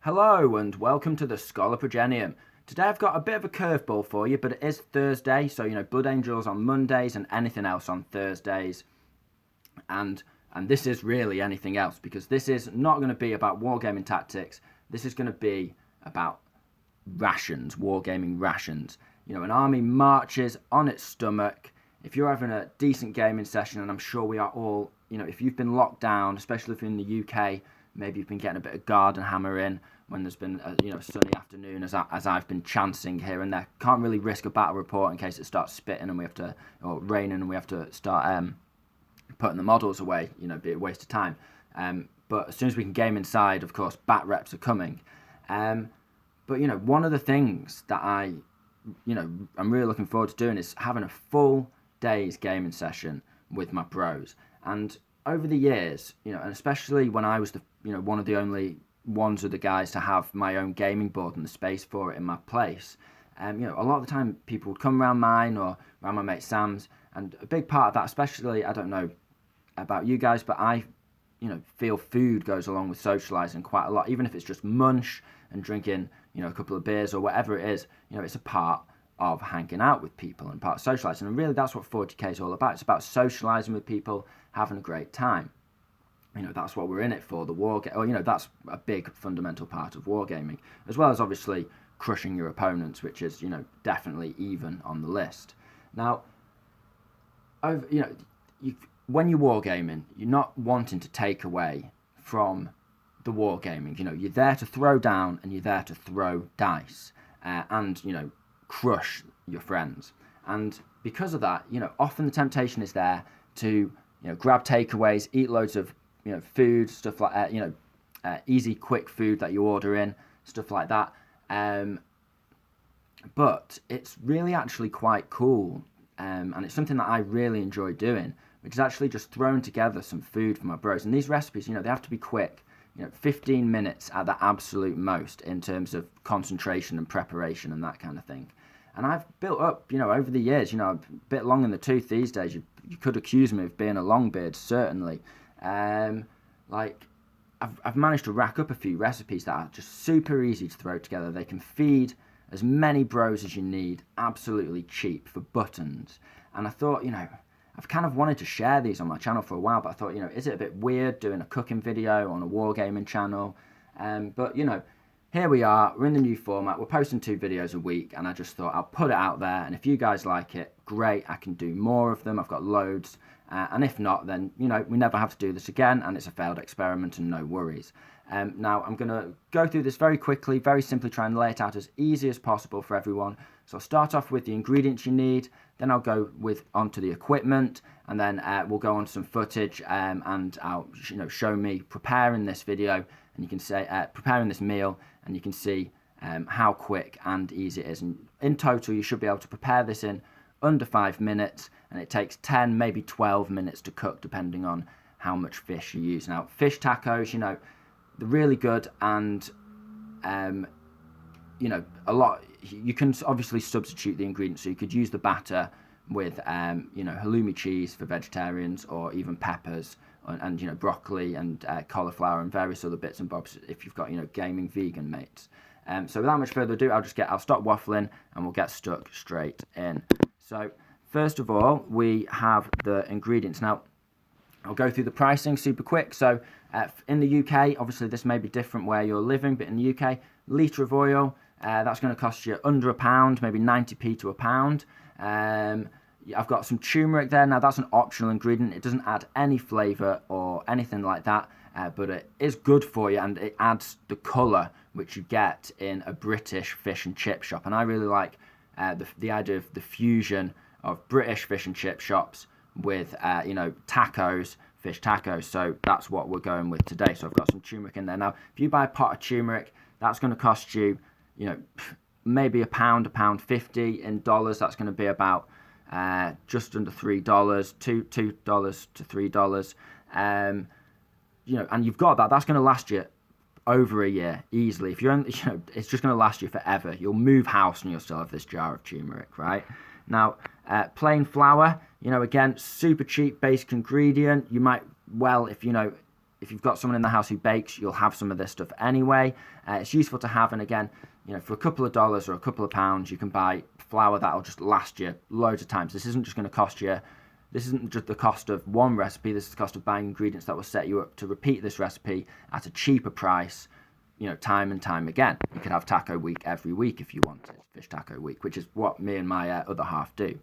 Hello and welcome to the Schola Progenium. Today I've got a bit of a curveball for you, but it is Thursday, so Blood Angels on Mondays and anything else on Thursdays. And this is really anything else, because this is not going to be about wargaming tactics. This is going to be about rations, wargaming rations. An army marches on its stomach. If you're having a decent gaming session, and I'm sure we are all, if you've been locked down, especially if you're in the UK, maybe you've been getting a bit of garden hammer in when there's been a sunny afternoon, as I've been chancing here and there. Can't really risk a battle report in case it starts spitting and we have to, or raining and we have to start putting the models away. Be a waste of time. But as soon as we can game inside, of course, bat reps are coming. But one of the things that I'm really looking forward to doing is having a full day's gaming session with my bros. And over the years, and especially when I was one of the only ones of the guys to have my own gaming board and the space for it in my place, a lot of the time people would come around mine or around my mate Sam's, and a big part of that, especially, I don't know about you guys, but I feel food goes along with socialising quite a lot, even if it's just munch and drinking a couple of beers or whatever it is. It's a part of hanging out with people and part of socialising, and really that's what 40k is all about. It's about socialising with people, having a great time. That's what we're in it for, the war game. Or, that's a big fundamental part of wargaming, as well as obviously crushing your opponents, which is, definitely even on the list. Now, when you're wargaming, you're not wanting to take away from the wargaming. You're there to throw down and you're there to throw dice, and, crush your friends. And because of that, often the temptation is there to, grab takeaways, eat loads of, food, stuff like that, easy, quick food that you order in, stuff like that. But it's really actually quite cool, and it's something that I really enjoy doing, which is actually just throwing together some food for my bros. And these recipes, they have to be quick, 15 minutes at the absolute most in terms of concentration and preparation and that kind of thing. And I've built up, over the years, a bit long in the tooth these days. You could accuse me of being a longbeard, certainly. I've managed to rack up a few recipes that are just super easy to throw together. They can feed as many bros as you need, absolutely cheap, for buttons. And I thought, I've kind of wanted to share these on my channel for a while, but I thought, is it a bit weird doing a cooking video on a wargaming channel? But, here we are, we're in the new format, we're posting 2 videos a week, and I just thought I'll put it out there, and if you guys like it, great, I can do more of them, I've got loads, and if not, then, we never have to do this again, and it's a failed experiment, and no worries. Now, I'm going to go through this very quickly, very simply try and lay it out as easy as possible for everyone. So I'll start off with the ingredients you need, then I'll go onto the equipment, and then we'll go on to some footage, and I'll show me preparing this video, and you can say preparing this meal, and you can see how quick and easy it is. And in total, you should be able to prepare this in under 5 minutes, and it takes 10, maybe 12 minutes to cook, depending on how much fish you use. Now, fish tacos, they're really good, and a lot. You can obviously substitute the ingredients, so you could use the batter with halloumi cheese for vegetarians, or even peppers and broccoli and cauliflower and various other bits and bobs if you've got gaming vegan mates. So without much further ado, I'll stop waffling and we'll get stuck straight in. So first of all, we have the ingredients. Now, I'll go through the pricing super quick. So in the UK, obviously this may be different where you're living, but in the UK, litre of oil, that's going to cost you under £1, maybe 90p to £1. I've got some turmeric there. Now, that's an optional ingredient. It doesn't add any flavour or anything like that, but it is good for you, and it adds the colour which you get in a British fish and chip shop. And I really like the idea of the fusion of British fish and chip shops with, tacos, fish tacos. So that's what we're going with today. So I've got some turmeric in there. Now, if you buy a pot of turmeric, that's going to cost you, maybe £1.50 in dollars. That's going to be about just under $3, $2 to $3. And you've got that. That's going to last you over a year easily. If you're it's just going to last you forever. You'll move house and you'll still have this jar of turmeric, right? Now, plain flour, again, super cheap basic ingredient. You might, well, if if you've got someone in the house who bakes, you'll have some of this stuff anyway. It's useful to have, and again, you know, for a couple of dollars or a couple of pounds, you can buy flour that'll just last you loads of times. This isn't just going to cost you, this isn't just the cost of one recipe, this is the cost of buying ingredients that will set you up to repeat this recipe at a cheaper price, you know, time and time again. You could have taco week every week if you wanted, fish taco week, which is what me and my other half do.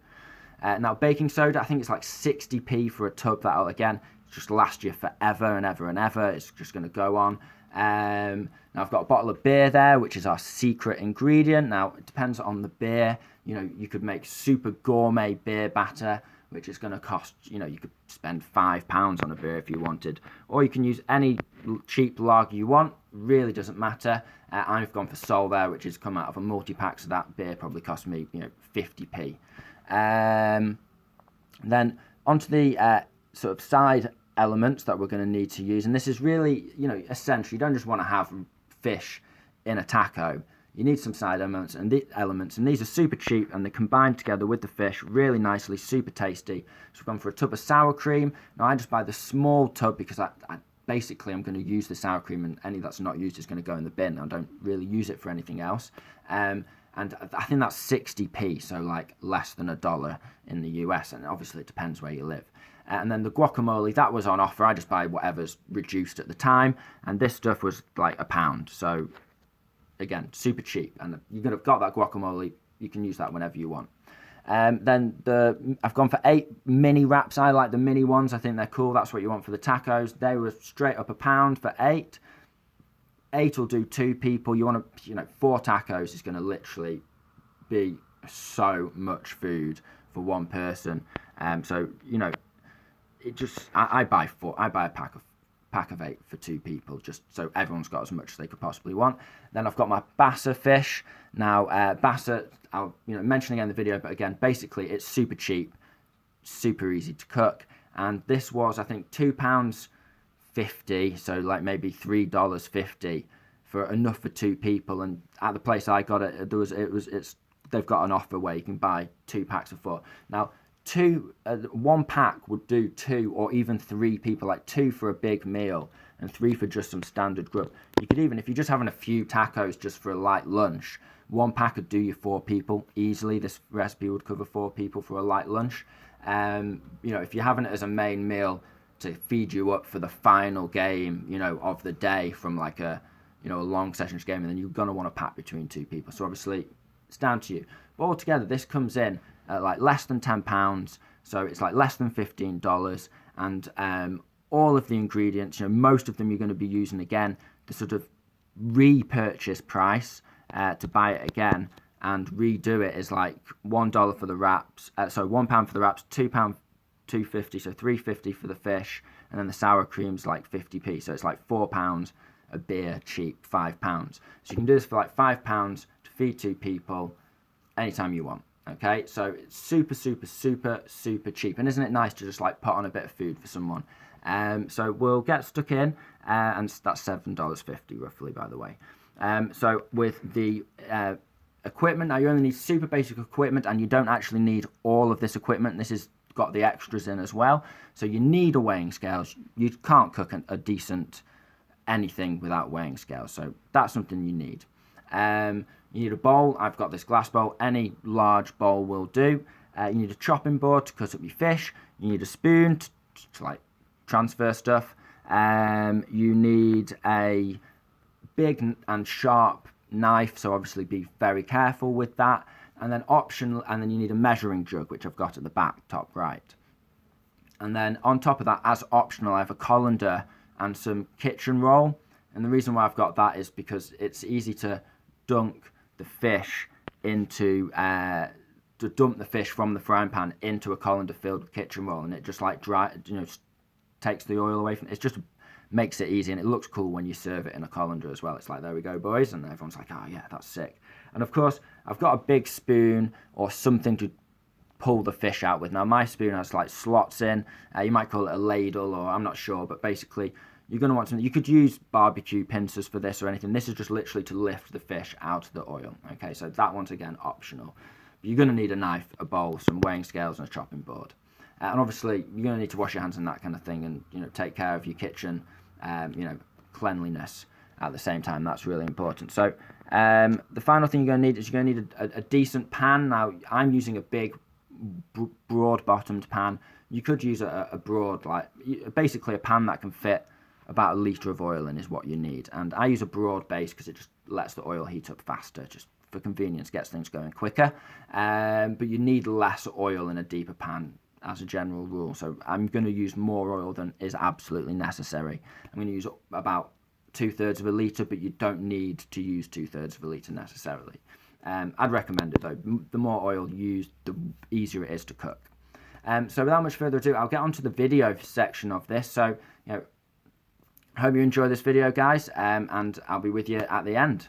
Now, baking soda, I think it's like 60p for a tub. That'll, again, just last you forever and ever and ever. It's just going to go on. Now, I've got a bottle of beer there, which is our secret ingredient. Now, it depends on the beer. You know, you could make super gourmet beer batter, which is going to cost, you know, you could spend £5 on a beer if you wanted. Or you can use any cheap lager you want. Really doesn't matter. I've gone for Sol there, which has come out of a multi-pack, so that beer probably cost me, you know, 50p. Then onto the sort of side elements that we're going to need to use, and this is really, you know, essential. You don't just want to have fish in a taco. You need some side elements, and these are super cheap, and they combine together with the fish really nicely, super tasty. So we've gone for a tub of sour cream. Now I just buy the small tub because basically I'm going to use the sour cream, and any that's not used is going to go in the bin. I don't really use it for anything else. And I think that's 60p, so like less than $1 in the US, and obviously it depends where you live. And then the guacamole, that was on offer. I just buy whatever's reduced at the time, and this stuff was like £1. So again, super cheap, and you're gonna have got that guacamole. You can use that whenever you want. Then I've gone for 8 mini wraps. I like the mini ones. I think they're cool. That's what you want for the tacos. They were straight up £1 for 8. 8 will do 2 people. You want to, you know, 4 tacos is going to literally be so much food for one person. So, you know, it just, I buy a pack of 8 for 2 people, just so everyone's got as much as they could possibly want. Then I've got my bassa fish. Now, bassa, I'll, you know, mention again in the video, but again, basically it's super cheap, super easy to cook. And this was, I think, £2.50, so like maybe $3.50 for enough for 2 people. And at the place I got it, they've got an offer where you can buy 2 packs of 4. Now, 1 pack would do 2 or even 3 people, like 2 for a big meal and 3 for just some standard grub. You could even, if you're just having a few tacos just for a light lunch, 1 pack would do you 4 people easily. This recipe would cover 4 people for a light lunch. You know, if you're having it as a main meal to feed you up for the final game, you know, of the day from like a, you know, a long sessions game, and then you're going to want to pack between 2 people. So obviously it's down to you. But altogether, this comes in at like less than £10, so it's like less than $15, and all of the ingredients, you know, most of them you're going to be using again. The sort of repurchase price to buy it again and redo it is like $1 for the wraps, so £1 for the wraps, £2, $2.50, so $3.50 for the fish, and then the sour cream's like 50p, so it's like £4 a beer, cheap, £5. So you can do this for like £5 to feed 2 people anytime you want. Okay, so it's super, super, super, super cheap. And isn't it nice to just like put on a bit of food for someone? So we'll get stuck in, and that's $7.50 roughly, by the way. So with the equipment, now you only need super basic equipment, and you don't actually need all of this equipment. This has got the extras in as well. So you need a weighing scales. You can't cook a decent anything without weighing scales. So that's something you need. You need a bowl. I've got this glass bowl. Any large bowl will do. You need a chopping board to cut up your fish. You need a spoon to like transfer stuff. You need a big and sharp knife, so obviously be very careful with that. And then optional, and then you need a measuring jug, which I've got at the back, top right. And then on top of that, as optional, I have a colander and some kitchen roll. And the reason why I've got that is because it's easy to dunk the fish into to dump the fish from the frying pan into a colander filled with kitchen roll, and it just like takes the oil away from it. It just makes it easy, and it looks cool when you serve it in a colander as well. It's like, there we go, boys, and everyone's like, oh yeah, that's sick. And of course, I've got a big spoon or something to pull the fish out with. Now my spoon has like slots in. You might call it a ladle, or I'm not sure, but basically you're going to want something. You could use barbecue pincers for this or anything. This is just literally to lift the fish out of the oil. Okay, so that one's again optional. But you're going to need a knife, a bowl, some weighing scales, and a chopping board. And obviously, you're going to need to wash your hands and that kind of thing, and take care of your kitchen you know, cleanliness at the same time. That's really important. So the final thing you're going to need is you're going to need a decent pan. Now I'm using a big broad bottomed pan. You could use a broad, like basically a pan that can fit about 1 litre of oil in is what you need. And I use a broad base because it just lets the oil heat up faster, just for convenience, gets things going quicker. But you need less oil in a deeper pan as a general rule. So I'm going to use more oil than is absolutely necessary. I'm going to use about 2/3 of a litre, but you don't need to use 2/3 of a litre necessarily. I'd recommend it though. The more oil used, the easier it is to cook. So without much further ado, I'll get on to the video section of this. So, you know, I hope you enjoy this video, guys, and I'll be with you at the end.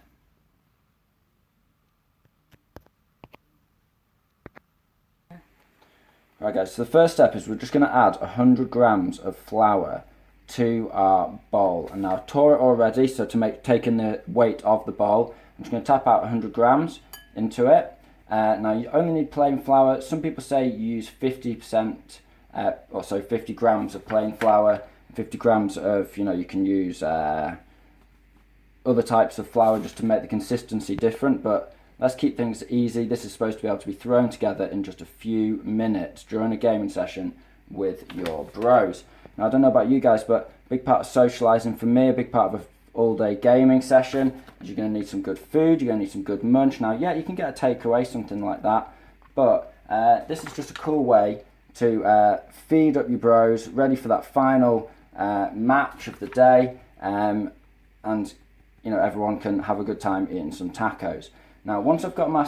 Right, guys, so the first step is we're just going to add 100 grams of flour to our bowl. And now I've tore it already, so to take in the weight of the bowl, I'm just going to tap out 100 grams into it. Now you only need plain flour. Some people say you use 50%, or so 50 grams of plain flour, 50 grams of, you know, you can use other types of flour just to make the consistency different, but let's keep things easy. This is supposed to be able to be thrown together in just a few minutes during a gaming session with your bros. Now I don't know about you guys, but a big part of socialising for me, a big part of an all-day gaming session is you're going to need some good food, you're going to need some good munch. Now, yeah, you can get a takeaway, something like that, but this is just a cool way to feed up your bros, ready for that final match of the day, and you know, everyone can have a good time eating some tacos. Now, once I've got my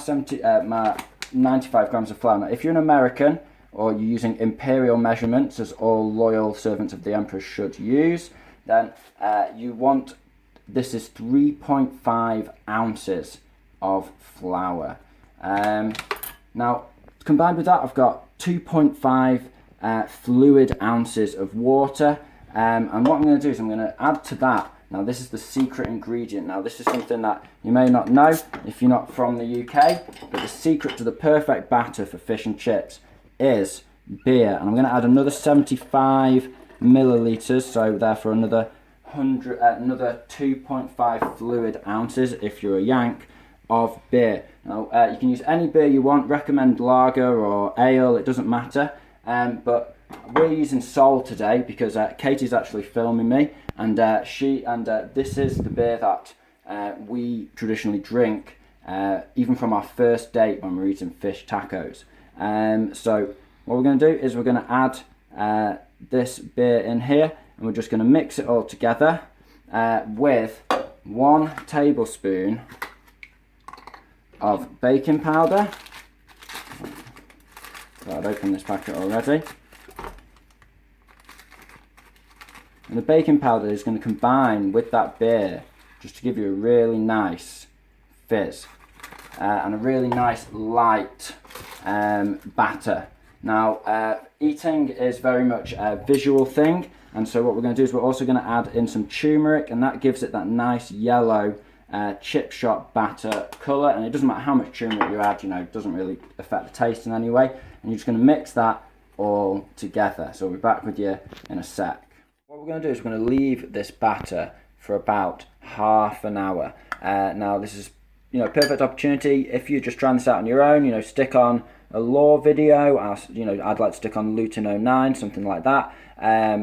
95 grams of flour, now if you're an American or you're using imperial measurements, as all loyal servants of the emperor should use, then you want, this is 3.5 ounces of flour. Now, combined with that, I've got 2.5 fluid ounces of water. And what I'm going to do is I'm going to add to that. Now, this is the secret ingredient. Now, this is something that you may not know if you're not from the UK, but the secret to the perfect batter for fish and chips is beer. And I'm going to add another 75 millilitres, so therefore another 2.5 fluid ounces, if you're a Yank, of beer. Now, you can use any beer you want, recommend lager or ale, it doesn't matter, but we're using Sol today because Katie's actually filming me, and this is the beer that we traditionally drink, even from our first date when we're eating fish tacos. So what we're going to do is we're going to add this beer in here, and we're just going to mix it all together with 1 tablespoon of baking powder. So I've opened this packet already. And the baking powder is going to combine with that beer just to give you a really nice fizz and a really nice light batter. Now, eating is very much a visual thing, and so what we're going to do is we're also going to add in some turmeric, and that gives it that nice yellow chip shop batter colour. And it doesn't matter how much turmeric you add, you know, it doesn't really affect the taste in any way. And you're just going to mix that all together. So we'll be back with you in a sec. What we're going to do is we're going to leave this batter for about half an hour. Now, this is, you know, perfect opportunity if you're just trying this out on your own. You know, stick on a lore video. I'd like to stick on Luton 09, something like that.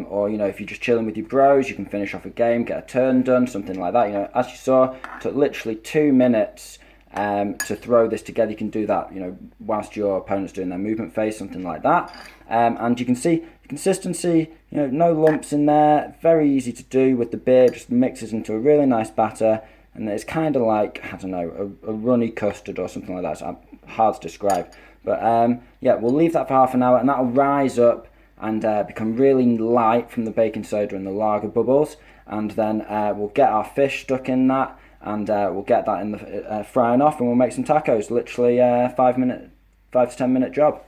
Or, you know, if you're just chilling with your bros, you can finish off a game, get a turn done, something like that. You know, as you saw, it took literally 2 minutes to throw this together. You can do that, you know, whilst your opponent's doing their movement phase, something like that. And you can see the consistency, you know, no lumps in there, very easy to do with the beer, just mixes into a really nice batter, and it's kind of like, I don't know, a runny custard or something like that. It's hard to describe. But yeah, we'll leave that for half an hour, and that'll rise up and become really light from the baking soda and the lager bubbles. And then we'll get our fish stuck in that, and we'll get that in the frying off, and we'll make some tacos. Literally 5 to 10 minute job.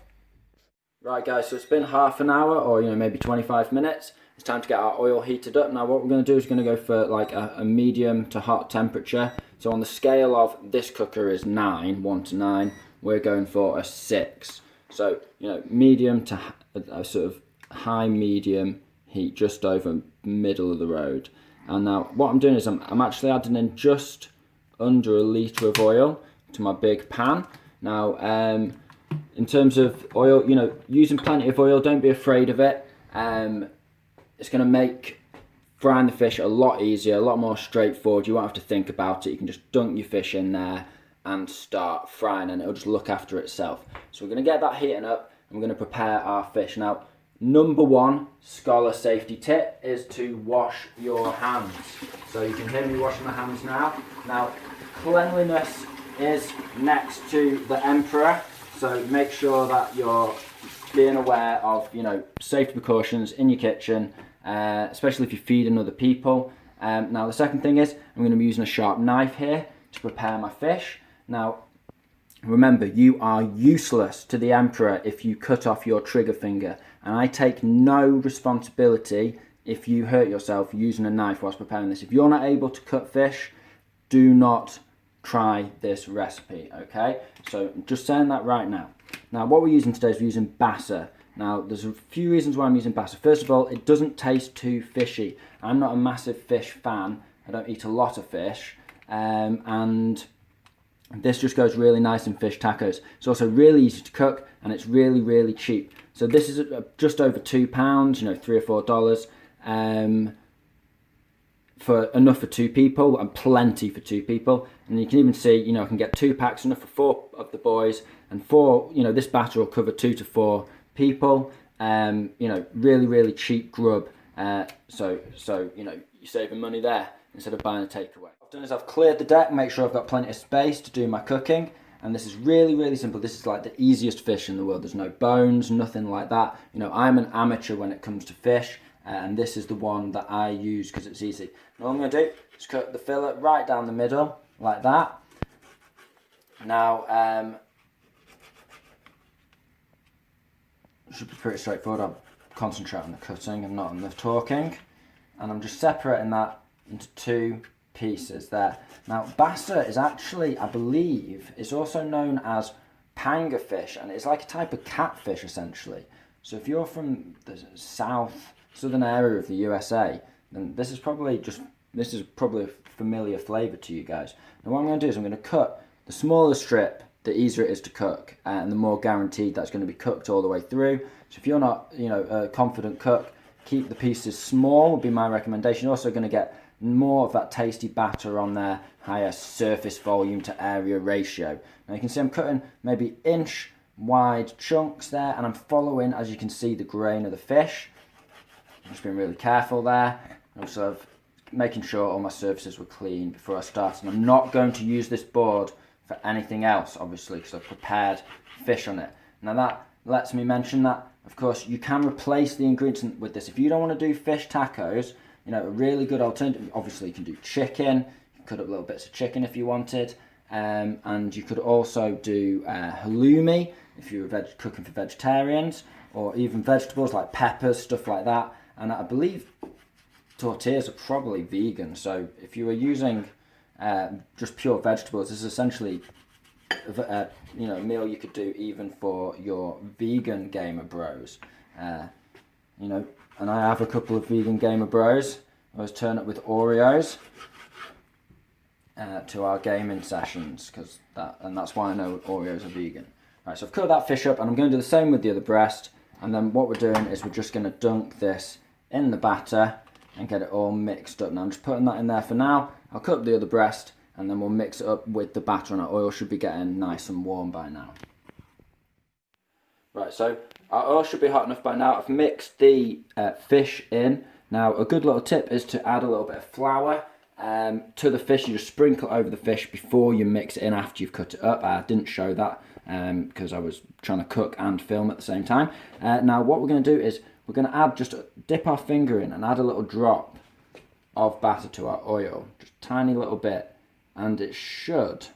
Right, guys, so it's been half an hour, or, you know, maybe 25 minutes. It's time to get our oil heated up. Now, what we're going to do is we're going to go for like a medium to hot temperature. So on the scale of this cooker is 9, 1 to 9, we're going for a 6. So, you know, medium to a sort of high medium heat, just over middle of the road. And now what I'm doing is I'm actually adding in just under a litre of oil to my big pan. Now in terms of oil, you know, using plenty of oil, don't be afraid of it. It's going to make frying the fish a lot easier, a lot more straightforward. You won't have to think about it. You can just dunk your fish in there and start frying, and it'll just look after itself. So we're going to get that heating up, and we're going to prepare our fish. Now, number one Schola safety tip is to wash your hands. So you can hear me washing my hands now. Now, cleanliness is next to the emperor, so make sure that you're being aware of, you know, safety precautions in your kitchen, especially if you're feeding other people. Now the second thing is I'm going to be using a sharp knife here to prepare my fish. Now remember, you are useless to the emperor if you cut off your trigger finger, and I take no responsibility if you hurt yourself using a knife whilst preparing this. If you're not able to cut fish, do not try this recipe, okay? So I'm just saying that right now. Now what we're using today is we're using basa. Now there's a few reasons why I'm using basa. First of all, it doesn't taste too fishy. I'm not a massive fish fan. I don't eat a lot of fish, and this just goes really nice in fish tacos. It's also really easy to cook, and it's really, really cheap. So this is just over £2, you know, $3 or $4, for enough for 2 people, and plenty for 2 people. And you can even see, you know, I can get 2 packs, enough for 4 of the boys, and 4, you know, this batter will cover 2 to 4 people. You know, really, really cheap grub. So you know, you're saving money there instead of buying a takeaway. What I've done is I've cleared the deck, make sure I've got plenty of space to do my cooking. And this is really, really simple. This is like the easiest fish in the world. There's no bones, nothing like that. You know, I'm an amateur when it comes to fish, and this is the one that I use because it's easy. And all I'm going to do is cut the fillet right down the middle, like that. Now, should be pretty straightforward. I'll concentrate on the cutting and not on the talking. And I'm just separating that into 2 pieces there. Now, basa is actually, I believe, it's also known as panga fish, and it's like a type of catfish essentially. So if you're from the southern area of the USA, then this is probably a familiar flavour to you guys. Now what I'm going to do is I'm going to cut the smaller strip, the easier it is to cook, and the more guaranteed that's going to be cooked all the way through. So if you're not, you know, a confident cook, keep the pieces small would be my recommendation. You're also going to get more of that tasty batter on there, higher surface volume to area ratio. Now you can see I'm cutting maybe inch wide chunks there, and I'm following, as you can see, the grain of the fish. I'm just being really careful there. Also making sure all my surfaces were clean before I started. I'm not going to use this board for anything else, obviously, because I've prepared fish on it. Now that lets me mention that, of course, you can replace the ingredients with this. If you don't want to do fish tacos, you know, a really good alternative, obviously you can do chicken. You can cut up little bits of chicken if you wanted. And you could also do halloumi if you were cooking for vegetarians, or even vegetables like peppers, stuff like that. And I believe tortillas are probably vegan, so if you were using just pure vegetables, this is essentially a meal you could do even for your vegan gamer bros. You know, and I have a couple of vegan gamer bros. I always turn up with Oreos to our gaming sessions, that's why I know Oreos are vegan. Right, so I've cut that fish up, and I'm going to do the same with the other breast. And then what we're doing is we're just going to dunk this in the batter and get it all mixed up. Now I'm just putting that in there for now. I'll cut up the other breast, and then we'll mix it up with the batter, and our oil should be getting nice and warm by now. Right, so our oil should be hot enough by now. I've mixed the fish in. Now a good little tip is to add a little bit of flour to the fish. You just sprinkle over the fish before you mix it in after you've cut it up. I didn't show that because I was trying to cook and film at the same time. Now what we're going to do is we're going to add, dip our finger in and add a little drop of batter to our oil, just a tiny little bit, and it should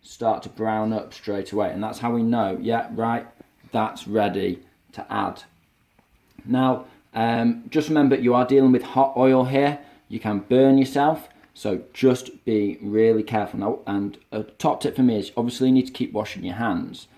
start to brown up straight away, and that's how we know, yeah, right, that's ready to add. Now just remember, you are dealing with hot oil here. You can burn yourself, so just be really careful. Now, and a top tip for me is obviously you need to keep washing your hands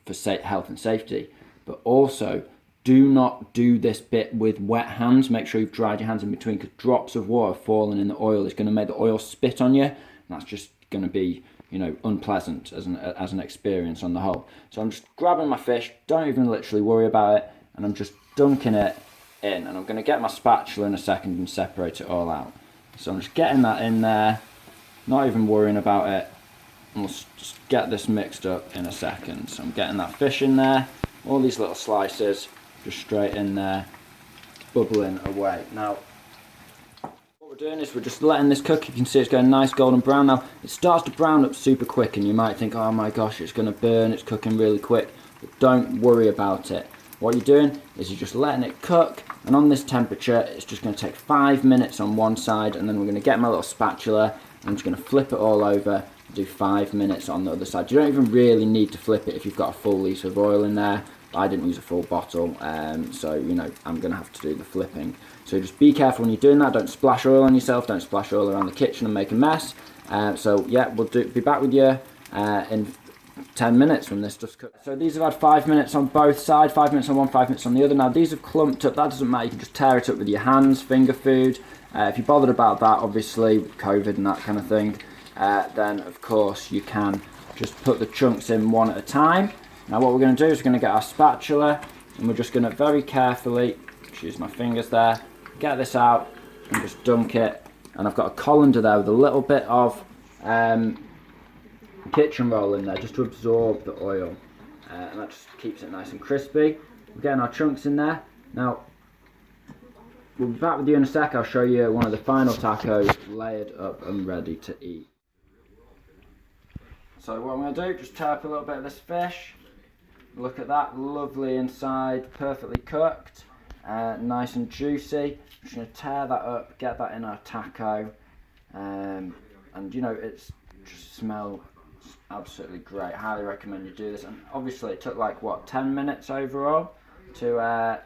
for health and safety, but also do not do this bit with wet hands. Make sure you've dried your hands in between, because drops of water falling in the oil is going to make the oil spit on you. And that's just going to be, you know, unpleasant as an experience on the whole. So I'm just grabbing my fish, don't even literally worry about it, and I'm just dunking it in. And I'm going to get my spatula in a second and separate it all out. So I'm just getting that in there, not even worrying about it. And we'll just get this mixed up in a second. So I'm getting that fish in there, all these little slices just straight in there, bubbling away. Now, what we're doing is we're just letting this cook. You can see it's going nice golden brown. Now, it starts to brown up super quick, and you might think, oh my gosh, it's going to burn, it's cooking really quick. But don't worry about it. What you're doing is you're just letting it cook, and on this temperature, it's just going to take 5 minutes on one side, and then we're going to get my little spatula, and I'm just going to flip it all over, and do 5 minutes on the other side. You don't even really need to flip it if you've got a full litre of oil in there. I didn't use a full bottle, so, you know, I'm going to have to do the flipping. So just be careful when you're doing that. Don't splash oil on yourself. Don't splash oil around the kitchen and make a mess. So, yeah, we'll be back with you in 10 minutes when this stuff's cooked. So these have had 5 minutes on both sides, 5 minutes on one, 5 minutes on the other. Now these have clumped up. That doesn't matter. You can just tear it up with your hands, finger food. If you're bothered about that, obviously, COVID and that kind of thing, then, of course, you can just put the chunks in one at a time. Now what we're going to do is we're going to get our spatula, and we're just going to very carefully, just use my fingers there, get this out and just dunk it. And I've got a colander there with a little bit of kitchen roll in there just to absorb the oil, and that just keeps it nice and crispy. We're getting our chunks in there. Now we'll be back with you in a sec. I'll show you one of the final tacos layered up and ready to eat. So what I'm going to do, just tear up a little bit of this fish. Look at that, lovely inside, perfectly cooked, nice and juicy. I'm just going to tear that up, get that in our taco, and you know, it's just smells absolutely great. Highly recommend you do this. And obviously it took like, what, 10 minutes overall to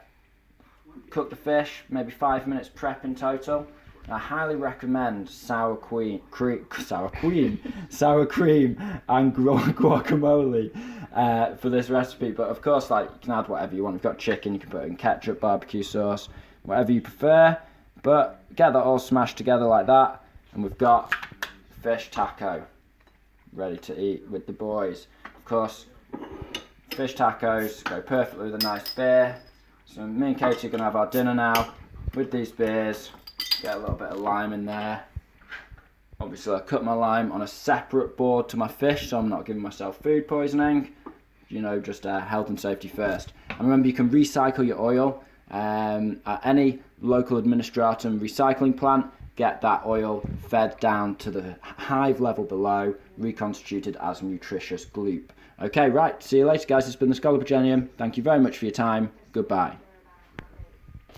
cook the fish, maybe 5 minutes prep in total. I highly recommend sour cream and guacamole for this recipe. But of course, like, you can add whatever you want. You've got chicken, you can put it in ketchup, barbecue sauce, whatever you prefer. But get that all smashed together like that, and we've got fish taco ready to eat with the boys. Of course, fish tacos go perfectly with a nice beer. So me and Katie are going to have our dinner now with these beers. Get a little bit of lime in there. Obviously I cut my lime on a separate board to my fish, so I'm not giving myself food poisoning. You know, just health and safety first. And remember, you can recycle your oil at any local administratum recycling plant. Get that oil fed down to the hive level below, reconstituted as nutritious gloop. Okay, right, see you later guys. It's been the Schola. Thank you very much for your time. Goodbye.